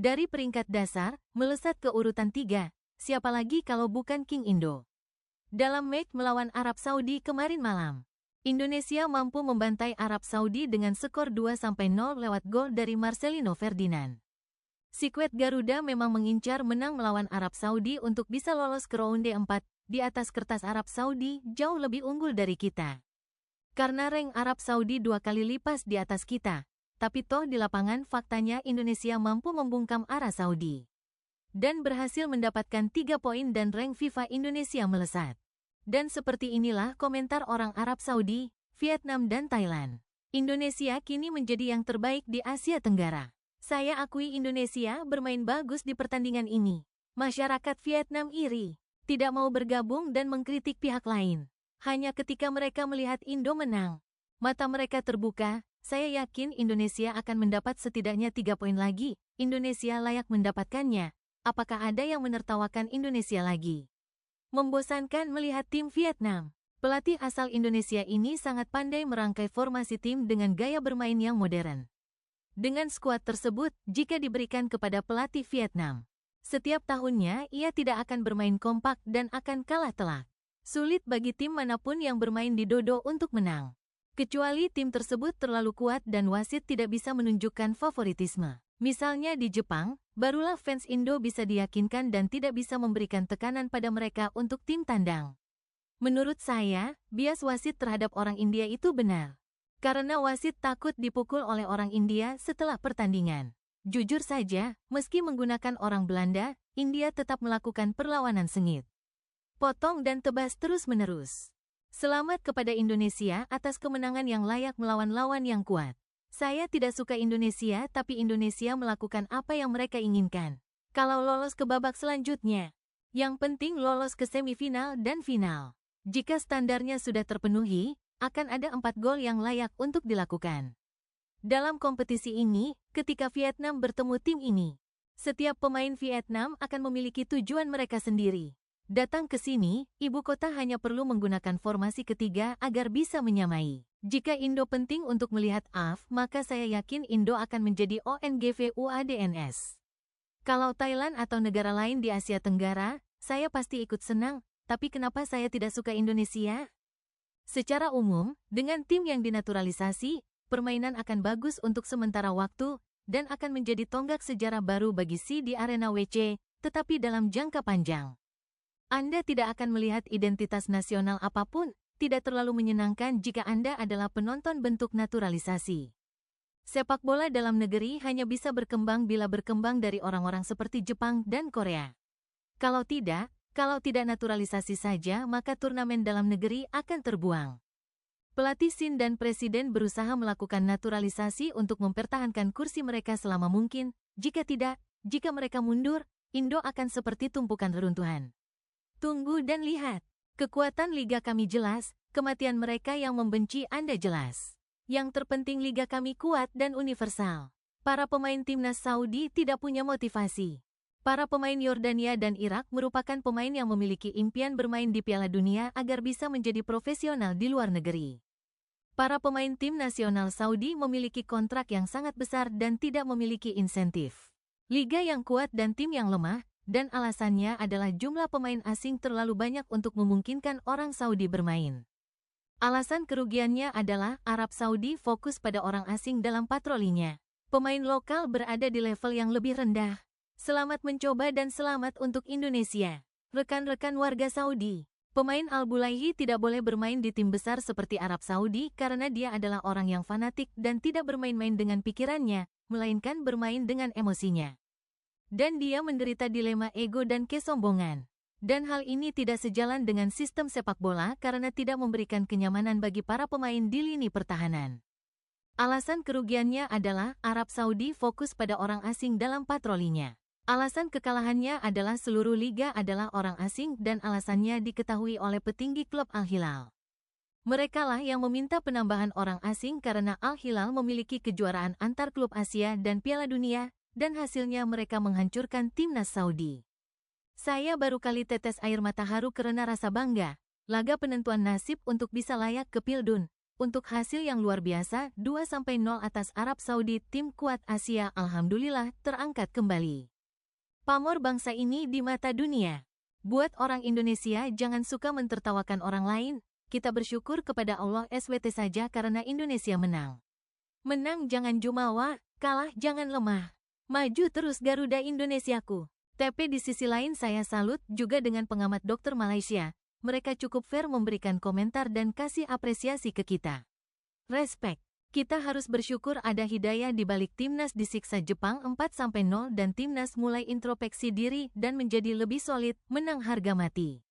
Dari peringkat dasar, melesat ke urutan 3, siapa lagi kalau bukan King Indo. Dalam match melawan Arab Saudi kemarin malam, Indonesia mampu membantai Arab Saudi dengan skor 2-0 lewat gol dari Marcelino Ferdinand. Skuad Garuda memang mengincar menang melawan Arab Saudi untuk bisa lolos ke ronde 4, di atas kertas Arab Saudi jauh lebih unggul dari kita. Karena rank Arab Saudi 2 kali lipas di atas kita, tapi toh di lapangan faktanya Indonesia mampu membungkam Arab Saudi. Dan berhasil mendapatkan 3 poin dan rank FIFA Indonesia melesat. Dan seperti inilah komentar orang Arab Saudi, Vietnam dan Thailand. Indonesia kini menjadi yang terbaik di Asia Tenggara. Saya akui Indonesia bermain bagus di pertandingan ini. Masyarakat Vietnam iri, tidak mau bergabung dan mengkritik pihak lain. Hanya ketika mereka melihat Indo menang, mata mereka terbuka. Saya yakin Indonesia akan mendapat setidaknya 3 poin lagi. Indonesia layak mendapatkannya. Apakah ada yang menertawakan Indonesia lagi? Membosankan melihat tim Vietnam. Pelatih asal Indonesia ini sangat pandai merangkai formasi tim dengan gaya bermain yang modern. Dengan skuad tersebut, jika diberikan kepada pelatih Vietnam, setiap tahunnya ia tidak akan bermain kompak dan akan kalah telak. Sulit bagi tim manapun yang bermain di Dodo untuk menang. Kecuali tim tersebut terlalu kuat dan wasit tidak bisa menunjukkan favoritisme. Misalnya di Jepang, barulah fans Indo bisa diyakinkan dan tidak bisa memberikan tekanan pada mereka untuk tim tandang. Menurut saya, bias wasit terhadap orang India itu benar. Karena wasit takut dipukul oleh orang India setelah pertandingan. Jujur saja, meski menggunakan orang Belanda, India tetap melakukan perlawanan sengit. Potong dan tebas terus-menerus. Selamat kepada Indonesia atas kemenangan yang layak melawan lawan yang kuat. Saya tidak suka Indonesia, tapi Indonesia melakukan apa yang mereka inginkan. Kalau lolos ke babak selanjutnya, yang penting lolos ke semifinal dan final. Jika standarnya sudah terpenuhi, akan ada 4 gol yang layak untuk dilakukan. Dalam kompetisi ini, ketika Vietnam bertemu tim ini, setiap pemain Vietnam akan memiliki tujuan mereka sendiri. Datang ke sini, ibu kota hanya perlu menggunakan formasi ketiga agar bisa menyamai. Jika Indo penting untuk melihat AF, maka saya yakin Indo akan menjadi ONGV UADNS. Kalau Thailand atau negara lain di Asia Tenggara, saya pasti ikut senang, tapi kenapa saya tidak suka Indonesia? Secara umum, dengan tim yang dinaturalisasi, permainan akan bagus untuk sementara waktu, dan akan menjadi tonggak sejarah baru bagi SEA di arena WC, tetapi dalam jangka panjang. Anda tidak akan melihat identitas nasional apapun, tidak terlalu menyenangkan jika Anda adalah penonton bentuk naturalisasi. Sepak bola dalam negeri hanya bisa berkembang bila berkembang dari orang-orang seperti Jepang dan Korea. Kalau tidak naturalisasi saja, maka turnamen dalam negeri akan terbuang. Pelatih SIN dan Presiden berusaha melakukan naturalisasi untuk mempertahankan kursi mereka selama mungkin. Jika mereka mundur, Indo akan seperti tumpukan reruntuhan. Tunggu dan lihat. Kekuatan liga kami jelas, kematian mereka yang membenci Anda jelas. Yang terpenting liga kami kuat dan universal. Para pemain timnas Saudi tidak punya motivasi. Para pemain Yordania dan Irak merupakan pemain yang memiliki impian bermain di Piala Dunia agar bisa menjadi profesional di luar negeri. Para pemain tim nasional Saudi memiliki kontrak yang sangat besar dan tidak memiliki insentif. Liga yang kuat dan tim yang lemah, dan alasannya adalah jumlah pemain asing terlalu banyak untuk memungkinkan orang Saudi bermain. Alasan kerugiannya adalah Arab Saudi fokus pada orang asing dalam patrolinya. Pemain lokal berada di level yang lebih rendah. Selamat mencoba dan selamat untuk Indonesia. Rekan-rekan warga Saudi, pemain Al-Bulaihi tidak boleh bermain di tim besar seperti Arab Saudi karena dia adalah orang yang fanatik dan tidak bermain-main dengan pikirannya, melainkan bermain dengan emosinya. Dan dia menderita dilema ego dan kesombongan. Dan hal ini tidak sejalan dengan sistem sepak bola karena tidak memberikan kenyamanan bagi para pemain di lini pertahanan. Alasan kerugiannya adalah Arab Saudi fokus pada orang asing dalam patrolinya. Alasan kekalahannya adalah seluruh liga adalah orang asing dan alasannya diketahui oleh petinggi klub Al-Hilal. Merekalah yang meminta penambahan orang asing karena Al-Hilal memiliki kejuaraan antar klub Asia dan Piala Dunia, dan hasilnya mereka menghancurkan timnas Saudi. Saya baru kali tetes air mata haru karena rasa bangga, laga penentuan nasib untuk bisa layak ke Pildun. untuk hasil yang luar biasa 2-0 atas Arab Saudi, tim kuat Asia alhamdulillah terangkat kembali. Pamor bangsa ini di mata dunia. Buat orang Indonesia jangan suka mentertawakan orang lain, kita bersyukur kepada Allah SWT saja karena Indonesia menang. Menang jangan jumawa, kalah jangan lemah. Maju terus Garuda Indonesiaku. Tapi di sisi lain saya salut juga dengan pengamat dokter Malaysia. Mereka cukup fair memberikan komentar dan kasih apresiasi ke kita. Respect. Kita harus bersyukur ada hidayah di balik timnas disiksa Jepang 4-0 dan timnas mulai introspeksi diri dan menjadi lebih solid, menang harga mati.